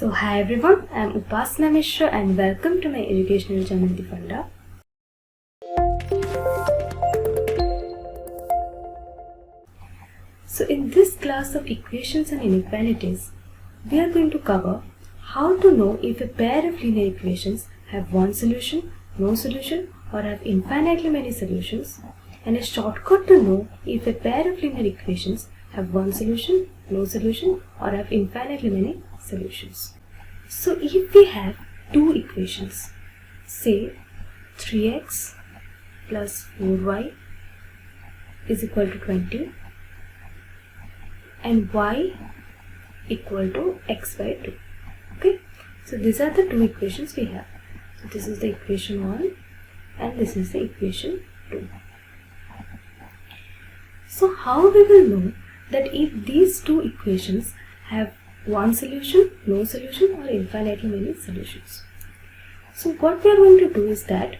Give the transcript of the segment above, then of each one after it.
So hi everyone, I am Upasana Mishra and welcome to my educational channel The Funda. So in this class of equations and inequalities, we are going to cover how to know if a pair of linear equations have one solution, no solution, or have infinitely many solutions, and a shortcut to know if a pair of linear equations have one solution, no solution, or have infinitely many solutions. So if we have two equations, say 3x plus 4y is equal to 20 and y equal to x by 2. Okay, so these are the two equations we have. So this is the equation 1 and this is the equation 2. So how we will know that if these two equations have one solution, no solution, or infinitely many solutions? So what we are going to do is that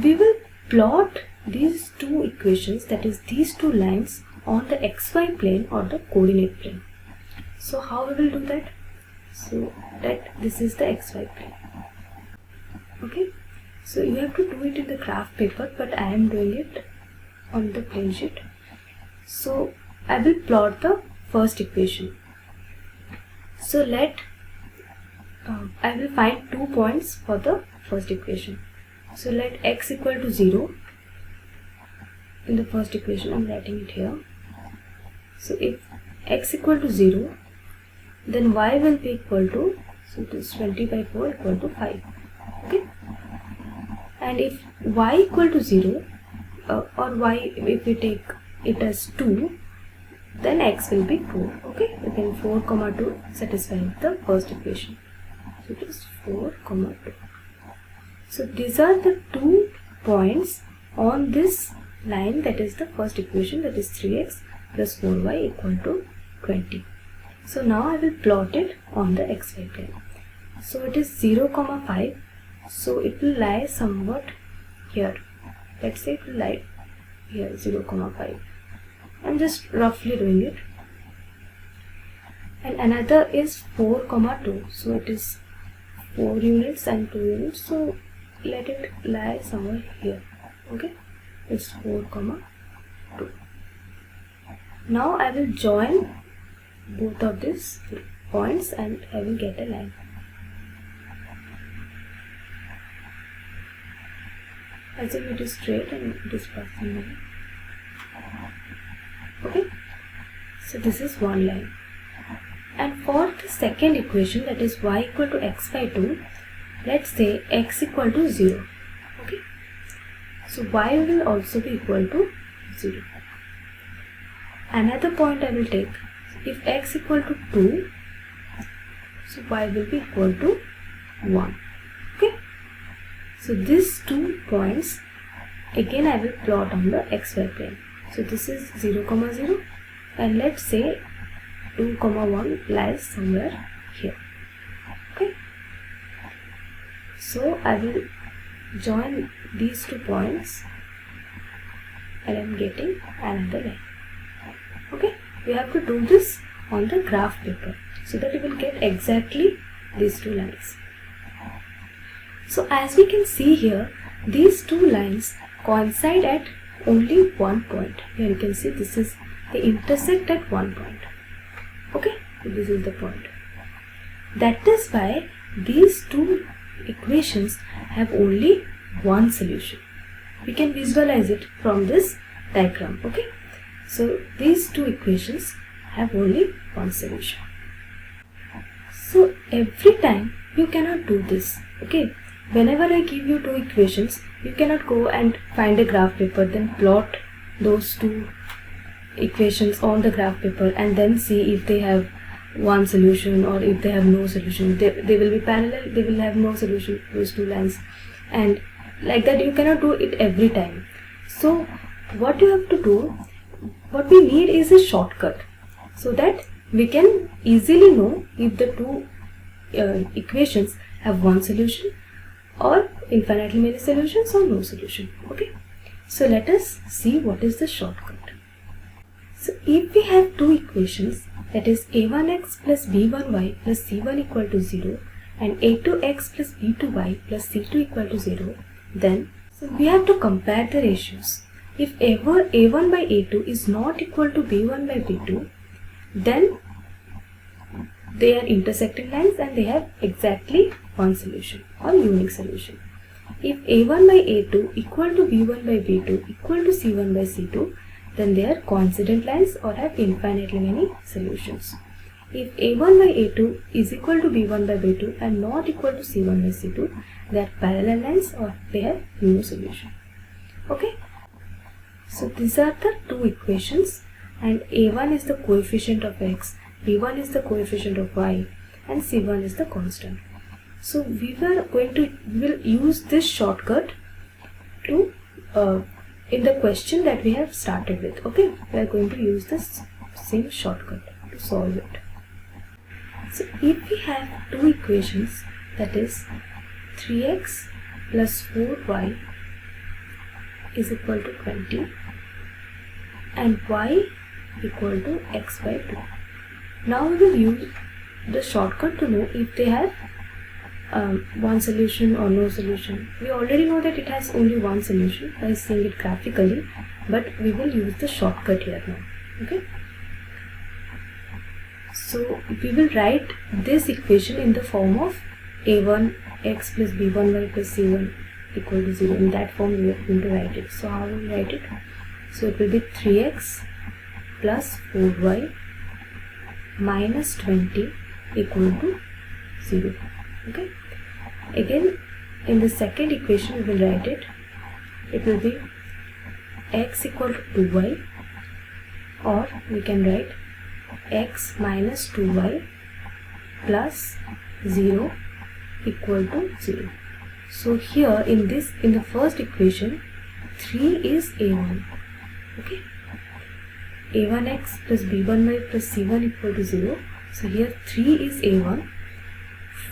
we will plot these two equations, that is these two lines, on the xy plane or the coordinate plane. So how we will do that? So that this is the xy plane. Okay, so you have to do it in the graph paper, but I am doing it on the plain sheet. So I will plot the first equation. So I will find 2 points for the first equation. So let x equal to 0 in the first equation. I am writing it here. So if x equal to 0, then y will be equal to, so it is 20 by 4 equal to 5. Okay, and if y equal to 0 or y, if we take it as 2, then x will be 4. Okay, then 4 comma 2 satisfies the first equation. So it is 4 comma 2. So these are the 2 points on this line, that is the first equation, that is 3x plus 4y equal to 20. So now I will plot it on the xy plane. So it is 0 comma 5. So it will lie somewhat here. Let's say it will lie here, 0 comma 5. I'm just roughly doing it. And another is 4 comma 2. So it is 4 units and 2 units. So let it lie somewhere here. Okay, it's 4 comma 2. Now I will join both of these points and I will get a line. Assume it is straight and it is passing line. Okay, so this is one line. And for the second equation, that is y equal to x by 2, let's say x equal to 0. Okay, so y will also be equal to 0. Another point I will take, if x equal to 2, so y will be equal to 1. Okay, so these 2 points again I will plot on the xy plane. So this is 0 comma 0 and let's say 2 comma 1 lies somewhere here. Okay, so I will join these 2 points and I am getting another line. Okay, we have to do this on the graph paper so that you will get exactly these 2 lines. So as we can see here, these 2 lines coincide at only one point. Here you can see this is, they intersect at one point. Okay, so this is the point. That is why these 2 equations have only one solution. We can visualize it from this diagram. Okay, so these 2 equations have only one solution. So every time you cannot do this. Okay, whenever I give you 2 equations, you cannot go and find a graph paper, then plot those 2 equations on the graph paper and then see if they have one solution or if they have no solution. They will be parallel, they will have no solution, those 2 lines, and like that you cannot do it every time. So what you have to do, what we need is a shortcut so that we can easily know if the 2 equations have one solution or infinitely many solutions or no solution. Okay, so let us see what is the shortcut. So if we have 2 equations that is a1x plus b1y plus c1 equal to 0 and a2x plus b2y plus c2 equal to 0, then we have to compare the ratios. If ever a1 by a2 is not equal to b1 by b2, then they are intersecting lines and they have exactly one solution or unique solution. If a1 by a2 equal to b1 by b2 equal to c1 by c2, then they are coincident lines or have infinitely many solutions. If a1 by a2 is equal to b1 by b2 and not equal to c1 by c2, they are parallel lines or they have no solution. Okay. So these are the two equations, and a1 is the coefficient of x, b1 is the coefficient of y, and c1 is the constant. So we will use this shortcut to in the question that we have started with. Okay, we are going to use this same shortcut to solve it. So if we have two equations, that is 3x plus 4y is equal to 20 and y equal to x by 2. Now we will use the shortcut to know if they have one solution or no solution. We already know that it has only one solution by seeing it graphically, but we will use the shortcut here now. Okay. So we will write this equation in the form of a1x plus b1y plus c1 equal to 0. In that form we are going to write it. So how will we write it? So it will be 3x plus 4y minus 20 equal to 0. Okay. Again, in the second equation we will write it. It will be x equal to 2y, or we can write x minus 2y plus 0 equal to 0. So here in the first equation, 3 is a1. Okay. a1x plus b1y plus c1 equal to 0. So here 3 is a1.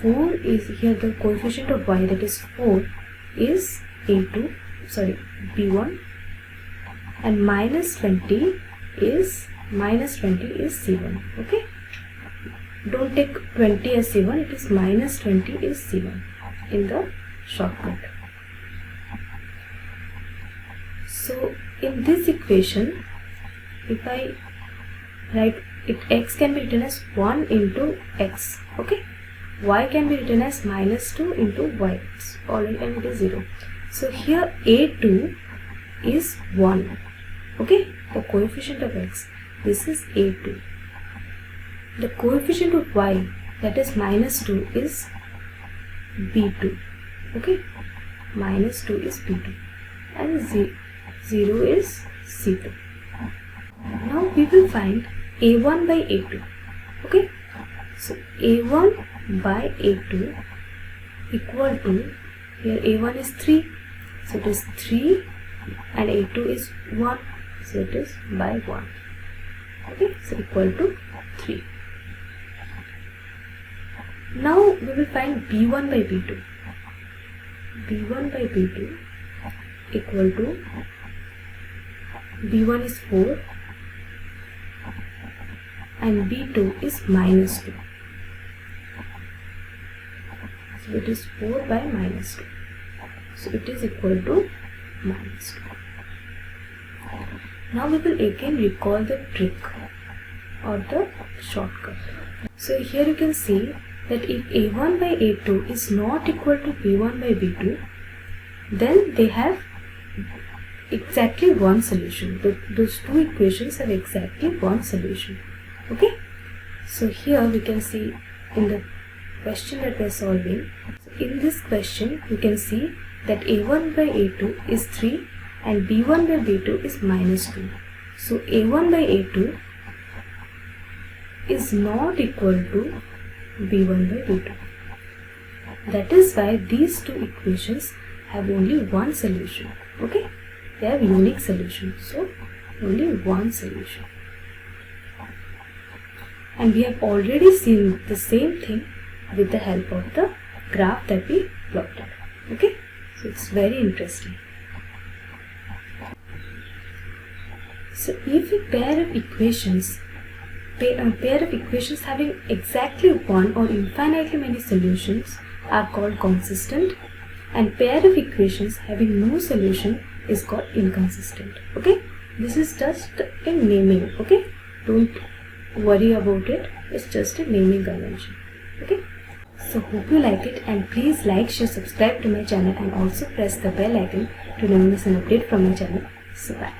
4 is here the coefficient of y, that is 4 is a2, b1, and minus 20 is c1. Okay. Don't take 20 as c1, it is minus 20 is c1 in the shortcut. So in this equation, if I write it, x can be written as 1 into x. Okay. Y can be written as minus 2 into y, and it is 0. So here a2 is 1. Okay, the coefficient of x, this is a2. The coefficient of y, that is minus 2, is b2. Okay, minus 2 is b2 and 0 is c2. Now we will find a1 by a2. Okay, so a1 by a2 equal to, here a1 is 3, so it is 3, and a2 is 1, so it is by 1. Okay, so equal to 3. Now we will find b1 by b2. b1 by b2 equal to, b1 is 4 and b2 is minus 2. So it is 4 by minus 2. So it is equal to minus 2. Now we will again recall the trick or the shortcut. So here you can see that if a1 by a2 is not equal to b1 by b2, then they have exactly one solution. Those two equations have exactly one solution. Okay. So here we can see in the question that we are solving. So in this question we can see that a1 by a2 is 3 and b1 by b2 is minus 2. So a1 by a2 is not equal to b1 by b2. That is why these two equations have only one solution. Okay, they have unique solution, so only one solution. And we have already seen the same thing with the help of the graph that we plotted. Okay, so it's very interesting. So if a pair of equations pair of equations having exactly one or infinitely many solutions are called consistent, and pair of equations having no solution is called inconsistent. Okay, this is just a naming. Okay, don't worry about it, it's just a naming convention. Okay, so hope you like it, and please like, share, subscribe to my channel, and also press the bell icon to never miss an update from my channel. So bye.